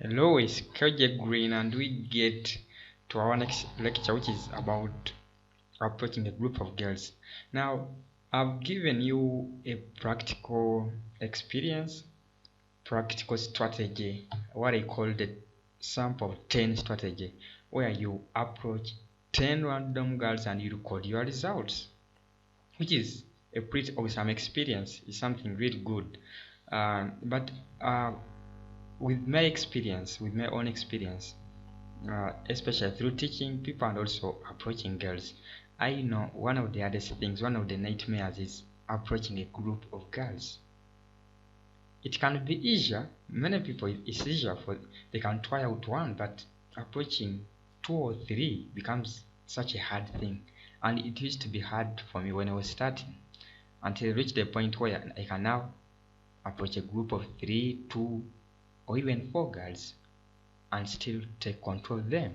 Hello, it's KJ Green, and we get to our next lecture, which is about approaching a group of girls. Now, I've given you a practical experience, practical strategy, what I call the sample 10 strategy, where you approach 10 random girls and you record your results, which is a pretty awesome experience. It's something really good. But with my experience, with my own experience, especially through teaching people and also approaching girls, I know one of the hardest things, one of the nightmares is approaching a group of girls. It can be easier. Many people, it's easier for they can try out one, but approaching two or three becomes such a hard thing. And it used to be hard for me when I was starting, until I reached the point where I can now approach a group of 3, 2, or even 4 girls and still take control of them.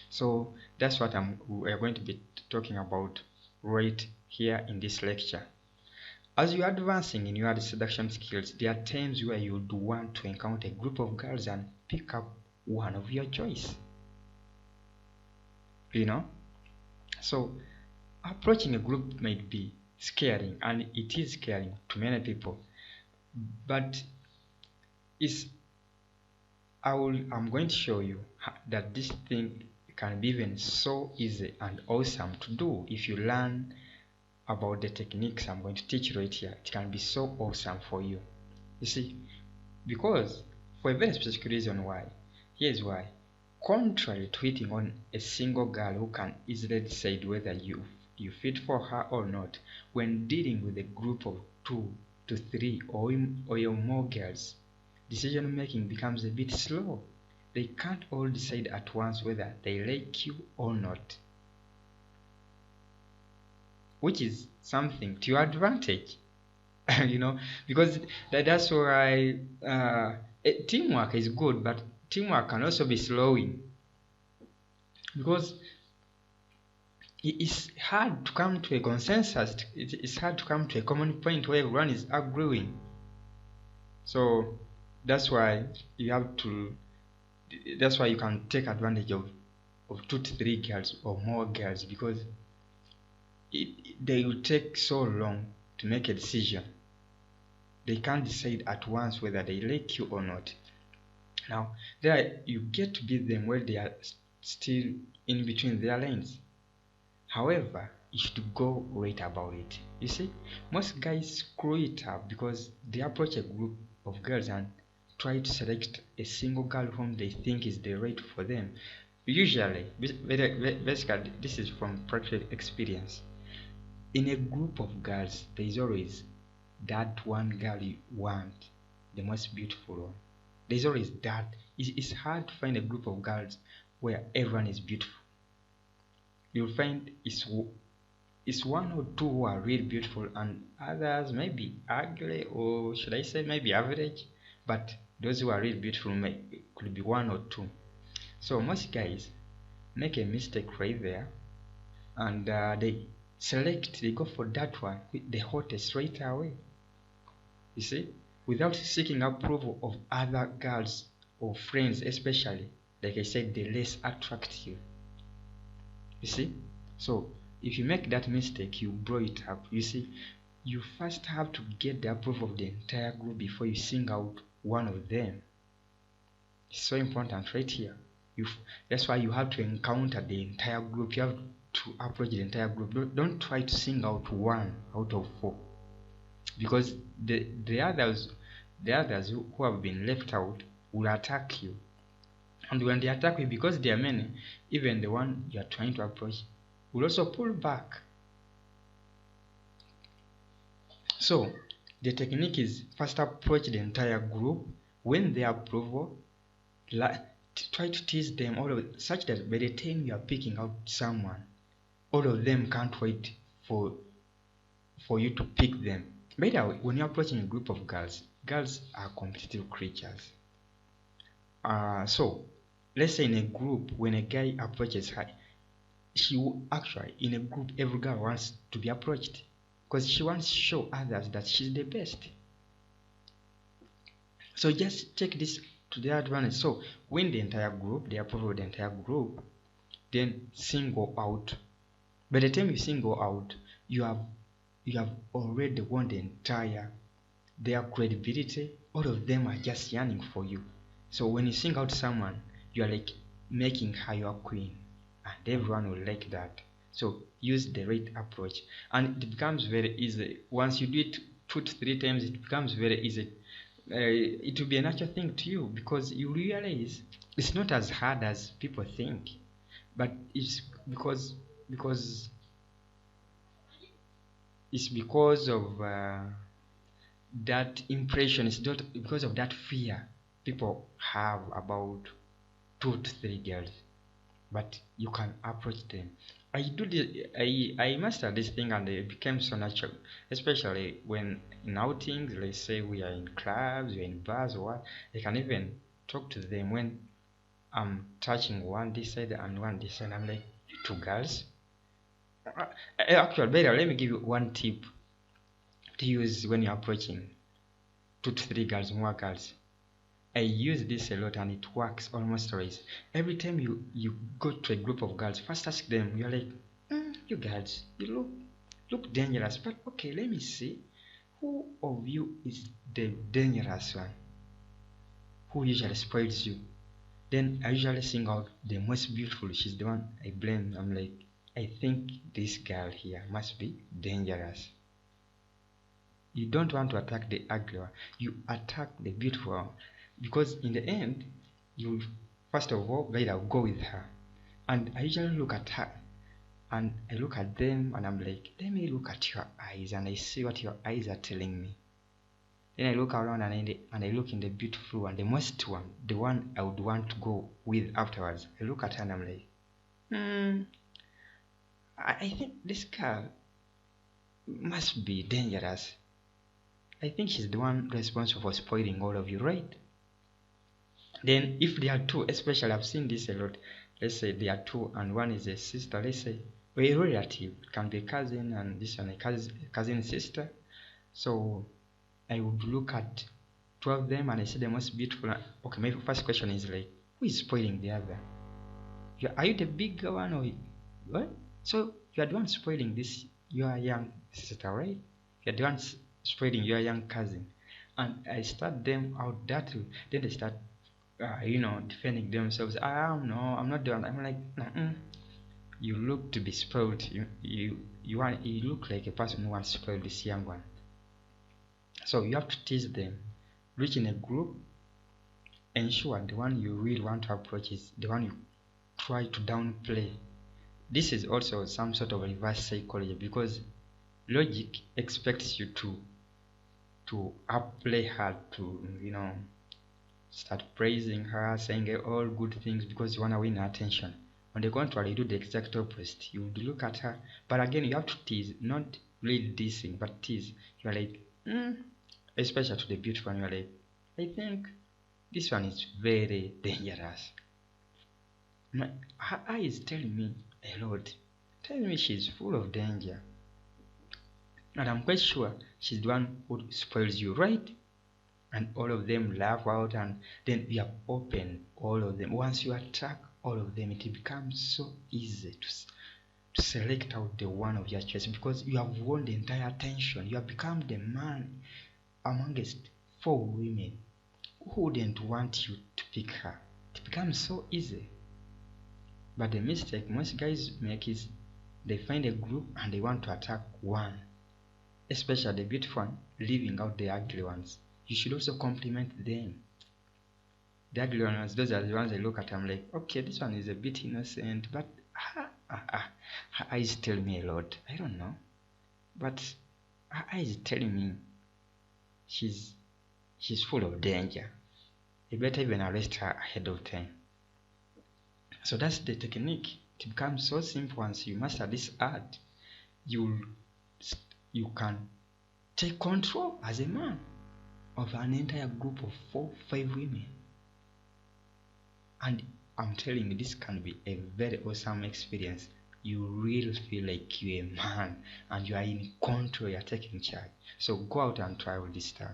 So that's what we are going to be talking about right here in this lecture. As you are advancing in your seduction skills, there are times where you would want to encounter a group of girls and pick up one of your choice. So approaching a group might be scary, and it is scary to many people, but I'm going to show you that this thing can be even so easy and awesome to do if you learn about the techniques I'm going to teach right here. It can be so awesome for you. You see, because for a very specific reason why. Here's why. Contrary to hitting on a single girl who can easily decide whether you fit for her or not, when dealing with a group of 2 to 3 or more girls, decision making becomes a bit slow. They can't all decide at once whether they like you or not, which is something to your advantage. Because that's why teamwork is good, but teamwork can also be slowing, because it's hard to come to a consensus. It's hard to come to a common point where everyone is agreeing. So that's why you can take advantage of 2 to 3 girls or more girls, because they will take so long to make a decision. They can't decide at once whether they like you or not. Now, there you get to beat them where they are still in between their lanes. However, you should go right about it. You see, most guys screw it up because they approach a group of girls and try to select a single girl whom they think is the right for them. Usually, basically, this is from practical experience. In a group of girls, there is always that one girl you want, the most beautiful one. There's always that. It's hard to find a group of girls where everyone is beautiful. You'll find it's one or two who are really beautiful and others maybe ugly, or should I say maybe average, but those who are really beautiful could be one or two. So most guys make a mistake right there, and they go for that one, the hottest right away. You see, without seeking approval of other girls or friends, especially, like I said, the less attractive. You see, so if you make that mistake, you blow it up. You see, you first have to get the approval of the entire group before you sing out one of them. It's so important right here. That's why you have to encounter the entire group. You have to approach the entire group. Don't try to sing out one out of 4, because the others who have been left out will attack you. And when they attack you, because there are many, even the one you are trying to approach will also pull back. So the technique is first approach the entire group, win their approval, try to tease them such that by the time you are picking out someone, all of them can't wait for you to pick them. By the way, when you're approaching a group of girls are competitive creatures. So let's say in a group, when a guy approaches her, in a group, every girl wants to be approached because she wants to show others that she's the best. So just take this to their advantage. So win the entire group, the approval of the entire group, then single out. By the time you single out, you have already won the entire their credibility. All of them are just yearning for you. So when you sing out someone, you are like making her your queen, and everyone will like that. So use the right approach, and it becomes very easy. Once you do it 2 to 3 times, it becomes very easy. It will be a natural thing to you, because you realize it's not as hard as people think, but it's because it's because of that impression. It's not because of that fear people have about 2 to 3 girls, but you can approach them. I mastered this thing, and it became so natural, especially when in outings. Let's say we are in clubs, we're in bars or what. I can even talk to them when I'm touching one this side and one this side. I'm like, you two girls. Actually, better, let me give you one tip to use when you're approaching 2 to 3 girls, more girls. I use this a lot, and it works almost always. Every time you go to a group of girls, first ask them. You're like, you girls, you look dangerous, but okay, let me see who of you is the dangerous one, who usually spoils you. Then I usually sing out the most beautiful. She's the one I blame. I'm like, I think this girl here must be dangerous. You don't want to attack the ugly one. You attack the beautiful one, because in the end, you first of all better go with her. And I usually look at her, and I look at them, and I'm like, let me look at your eyes, and I see what your eyes are telling me. Then I look around, and I look in the beautiful one, the most one, the one I would want to go with afterwards. I look at her, and I'm like, I think this girl must be dangerous. I think she's the one responsible for spoiling all of you, right? Then if there are two, especially I've seen this a lot. Let's say there are two, and one is a sister, let's say, or a relative. It can be a cousin, and this one a cousin sister. So I would look at two of them, and I see the most beautiful. Okay, my first question is like, who is spoiling the other? Are you the bigger one, or what? So you are the one spoiling this your young sister, right? You are the one spoiling your young cousin. And I start them out that way. Then they start defending themselves. No, I'm not doing. I'm like, you look to be spoiled. You look like a person who wants to spoil this young one. So you have to tease them. Reach in a group. Ensure the one you really want to approach is the one you try to downplay. This is also some sort of reverse psychology, because logic expects you to upplay her, to start praising her, saying all good things, because you want to win her attention. On the contrary, you do the exact opposite. You would look at her, but again, you have to tease, not really dissing, but tease. You are like, especially to the beautiful one, you are like, I think this one is very dangerous. Her eyes tell me a lot. Tell me she's full of danger. And I'm quite sure she's the one who spoils you, right? And all of them laugh out, and then you have opened all of them. Once you attack all of them, it becomes so easy to select out the one of your choice, because you have won the entire attention. You have become the man amongst 4 women. Who wouldn't want you to pick her? It becomes so easy. But the mistake most guys make is they find a group and they want to attack one, especially the beautiful one, leaving out the ugly ones. You should also compliment them. The ugly ones, those are the ones I look at. I'm like, okay, this one is a bit innocent, but her eyes tell me a lot. I don't know, but her eyes telling me she's full of danger. You better even arrest her ahead of time. So that's the technique. It becomes so simple once you master this art. You can take control as a man of an entire group of 4-5 women. And I'm telling you, this can be a very awesome experience. You really feel like you're a man and you are in control, you're taking charge. So go out and try all this stuff.